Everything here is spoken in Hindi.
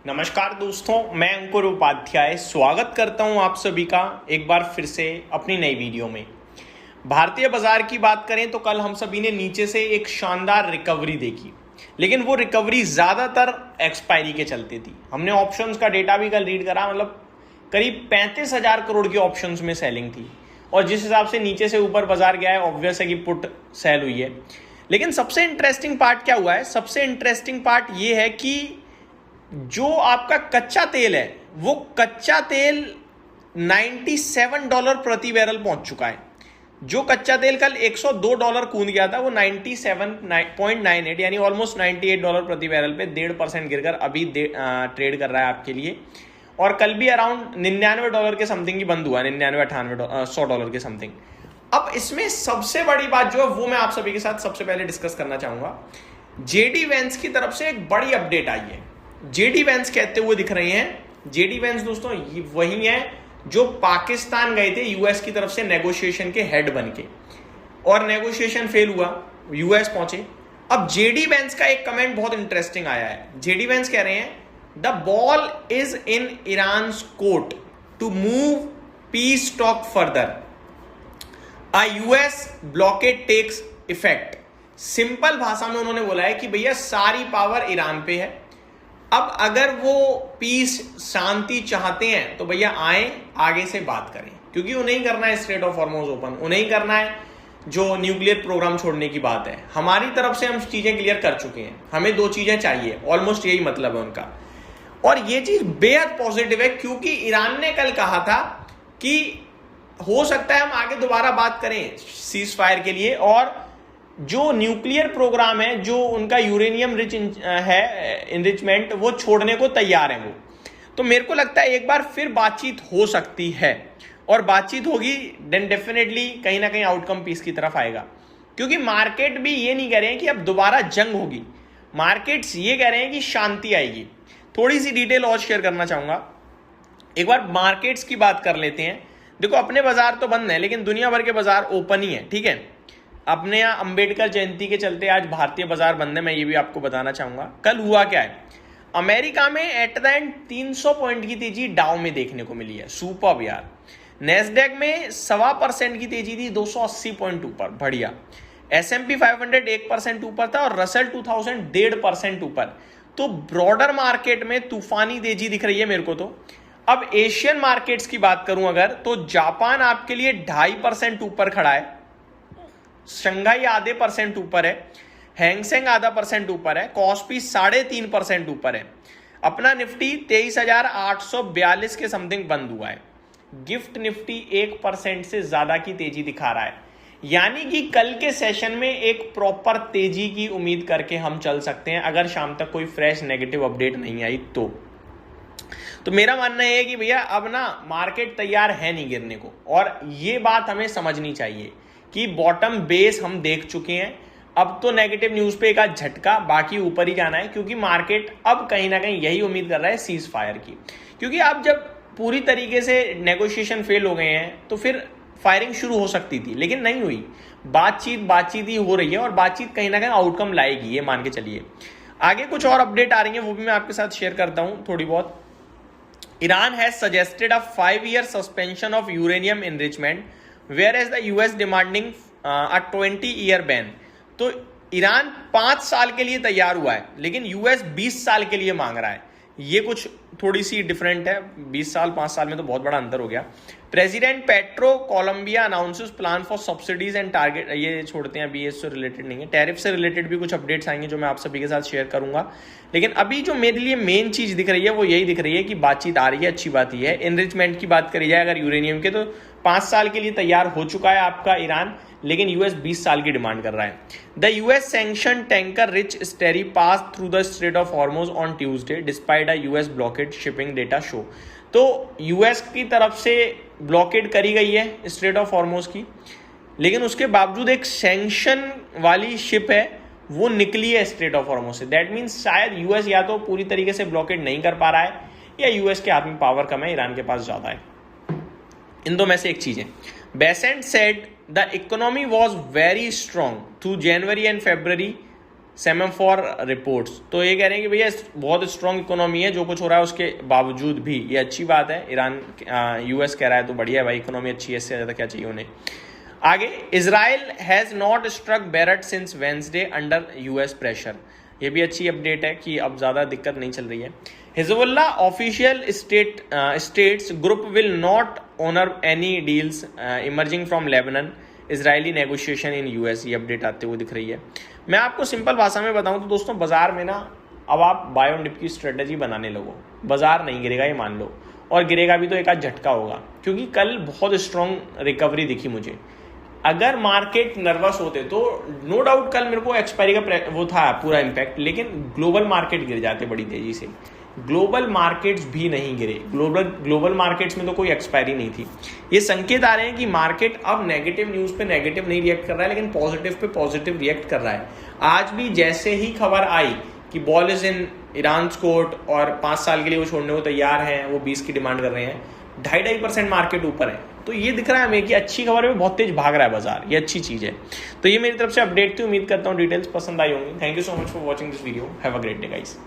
नमस्कार दोस्तों, मैं अंकुर उपाध्याय स्वागत करता हूं आप सभी का एक बार फिर से अपनी नई वीडियो में। भारतीय बाजार की बात करें तो कल हम सभी ने नीचे से एक शानदार रिकवरी देखी, लेकिन वो रिकवरी ज़्यादातर एक्सपायरी के चलते थी। हमने ऑप्शंस का डेटा भी कल रीड करा, मतलब करीब 35,000 करोड़ की ऑप्शंस में सेलिंग थी और जिस हिसाब से नीचे से ऊपर बाजार गया है ऑब्वियस है कि पुट सेल हुई है। लेकिन सबसे इंटरेस्टिंग पार्ट क्या हुआ है? सबसे इंटरेस्टिंग पार्ट ये है कि जो आपका कच्चा तेल है वो कच्चा तेल $97 प्रति बैरल पहुंच चुका है। जो कच्चा तेल कल $102 कूद गया था वो 97.98 यानी ऑलमोस्ट $98 प्रति बैरल पे 1.5% गिरकर अभी ट्रेड कर रहा है आपके लिए। और कल भी अराउंड $99 के समथिंग ही बंद हुआ, 99-98 $100 के समथिंग। अब इसमें सबसे बड़ी बात जो है वो मैं आप सभी के साथ सबसे पहले डिस्कस करना चाहूंगा। जेडी वेंस की तरफ से एक बड़ी अपडेट आई है। जेडी वेंस कहते हुए दिख रहे हैं। जेडी वेंस दोस्तों वही है जो पाकिस्तान गए थे यूएस की तरफ से नेगोशिएशन के हेड बनके, और नेगोशिएशन फेल हुआ, यूएस पहुंचे। अब जेडी वेंस का एक कमेंट बहुत इंटरेस्टिंग आया है। जेडी वेंस कह रहे हैं the ball is in Iran's court to move peace talk further, a US blockade takes effect. Simple भाषा में उन्होंने बोला है कि भैया सारी पावर ईरान पे है। अब अगर वो पीस शांति चाहते हैं तो भैया आए आगे से बात करें, क्योंकि उन्हें ही करना है स्ट्रेट ऑफ हॉर्मुज ओपन, उन्हें ही करना है जो न्यूक्लियर प्रोग्राम छोड़ने की बात है। हमारी तरफ से हम चीजें क्लियर कर चुके हैं, हमें 2 चीजें चाहिए, ऑलमोस्ट यही मतलब है उनका। और ये चीज बेहद पॉजिटिव है क्योंकि ईरान ने कल कहा था कि हो सकता है हम आगे दोबारा बात करें सीज फायर के लिए, और जो न्यूक्लियर प्रोग्राम है, जो उनका यूरेनियम रिच है इनरिचमेंट, वो छोड़ने को तैयार है वो। तो मेरे को लगता है एक बार फिर बातचीत हो सकती है, और बातचीत होगी देन डेफिनेटली कहीं ना कहीं आउटकम पीस की तरफ आएगा। क्योंकि मार्केट भी ये नहीं कह रहे हैं कि अब दोबारा जंग होगी, मार्केट्स ये कह रहे हैं कि शांति आएगी। थोड़ी सी डिटेल और शेयर करना चाहूंगा। एक बार मार्केट्स की बात कर लेते हैं। देखो, अपने बाजार तो बंद है लेकिन दुनिया भर के बाजार ओपन ही है, ठीक है। अपने यहाँ अंबेडकर जयंती के चलते आज भारतीय बाजार बंद है, मैं ये भी आपको बताना चाहूंगा। कल हुआ क्या है, अमेरिका में एट द एंड 300 पॉइंट की तेजी डाउ में देखने को मिली है, सुपर यार। नेस्डेक में 1.25% की तेजी थी, 280 पॉइंट ऊपर, बढ़िया। S&P 500 1% ऊपर था और रसल 2000 1.5% ऊपर। तो ब्रॉडर मार्केट में तूफानी तेजी दिख रही है मेरे को तो। अब एशियन मार्केट्स की बात करूं अगर, तो जापान आपके लिए 2.5% ऊपर खड़ा है, शंघाई आधे % ऊपर है, हैंगसेंग आधा % ऊपर है, कॉस्पी 3.5% ऊपर है। अपना निफ्टी 23,842 के समथिंग बंद हुआ है। गिफ्ट निफ्टी 1% से ज्यादा की तेजी दिखा रहा है, यानी कि कल के सेशन में एक प्रॉपर तेजी की उम्मीद करके हम चल सकते हैं, अगर शाम तक कोई फ्रेश नेगेटिव अपडेट नहीं आई तो मेरा मानना है कि भैया अब ना मार्केट तैयार है नहीं गिरने को, और ये बात हमें समझनी चाहिए कि बॉटम बेस हम देख चुके हैं। अब तो नेगेटिव न्यूज पे एक झटका, बाकी ऊपर ही जाना है, क्योंकि मार्केट अब कहीं ना कहीं यही उम्मीद कर रहा है सीज फायर की। क्योंकि अब जब पूरी तरीके से नेगोशिएशन फेल हो गए हैं तो फिर फायरिंग शुरू हो सकती थी, लेकिन नहीं हुई। बातचीत ही हो रही है और बातचीत कहीं ना कहीं आउटकम लाएगी, ये मान के चलिए। आगे कुछ और अपडेट आ रही है, वो भी मैं आपके साथ शेयर करता हूं थोड़ी बहुत। Iran has suggested a 5-year suspension of uranium enrichment whereas the US demanding a 20-year ban। तो ईरान 5 साल के लिए तैयार हुआ है, लेकिन यूएस 20 साल के लिए मांग रहा है। ये कुछ थोड़ी सी डिफरेंट है, 20 साल 5 साल में तो बहुत बड़ा अंतर हो गया। President Petro Colombia announces plan for subsidies and target, ये छोड़ते हैं, अभी इससे रिलेटेड नहीं है। टैरिफ से रिलेटेड भी कुछ अपडेट्स आएंगे जो मैं आप सभी के साथ शेयर करूंगा। लेकिन अभी जो मेरे लिए मेन चीज दिख रही है वो यही दिख रही है कि बातचीत आ रही है, अच्छी बात यह है। एनरिचमेंट की बात करी जाए अगर यूरेनियम के, तो 5 साल के लिए तैयार हो चुका है आपका ईरान, लेकिन यूएस 20 साल की डिमांड कर रहा है। The US sanction tanker rich स्टेरी pass through the straight of Hormuz on Tuesday despite a US blockade shipping data show. तो यूएस की तरफ से ब्लॉकेड करी गई है स्ट्रेट ऑफ हॉर्मुज की, लेकिन उसके बावजूद एक सैंक्शन वाली शिप है वो निकली है स्ट्रेट ऑफ हॉर्मुज से। दैट मीन्स शायद यूएस या तो पूरी तरीके से ब्लॉकेड नहीं कर पा रहा है, या यूएस के हाथ में पावर कम है, ईरान के पास ज्यादा है। इन दो में से एक चीज है। Bessent said the economy was very strong through January and February Semafor reports. तो ये कह रहे हैं कि भैया बहुत स्ट्रॉन्ग इकोनॉमी है, जो कुछ हो रहा है उसके बावजूद भी ये अच्छी बात है। ईरान यूएस कह रहा है तो बढ़िया है भाई, इकोनॉमी अच्छी है, इससे ज़्यादा क्या चाहिए उन्हें। आगे, Israel has not struck Beirut since Wednesday under US pressure. ये भी अच्छी अपडेट है कि अब ज़्यादा दिक्कत नहीं चल रही है। Hezbollah official states group will not honour any deals emerging from Lebanon Israeli negotiation in US. ये अपडेट आते हुए दिख रही है। मैं आपको सिंपल भाषा में बताऊं तो दोस्तों, बाजार में ना अब आप बाय ऑन डिप की स्ट्रेटेजी बनाने लगो। बाजार नहीं गिरेगा ये मान लो, और गिरेगा भी तो एक आध झटका होगा, क्योंकि कल बहुत स्ट्रॉन्ग रिकवरी दिखी मुझे। अगर मार्केट नर्वस होते तो नो डाउट कल मेरे को एक्सपायरी का वो था पूरा इम्पैक्ट, लेकिन ग्लोबल मार्केट गिर जाते बड़ी तेजी से। ग्लोबल मार्केट्स भी नहीं गिरे। ग्लोबल मार्केट्स में तो कोई एक्सपायरी नहीं थी। ये संकेत आ रहे हैं कि मार्केट अब नेगेटिव न्यूज़ पे नेगेटिव नहीं रिएक्ट कर रहा है, लेकिन पॉजिटिव पे पॉजिटिव रिएक्ट कर रहा है। आज भी जैसे ही खबर आई कि ball is in Iran court और 5 साल के लिए वो छोड़ने को तैयार हैं, वो 20 की डिमांड कर रहे हैं, 2.5% मार्केट ऊपर है। तो ये दिख रहा है हमें कि अच्छी खबर है, बहुत तेज भाग रहा है बाजार, ये अच्छी चीज़ है। तो ये मेरी तरफ से अपडेट थी। उम्मीद करता हूँ डिटेल्स पसंद आई होंगी। Thank you so much for watching this video. Have a great day guys.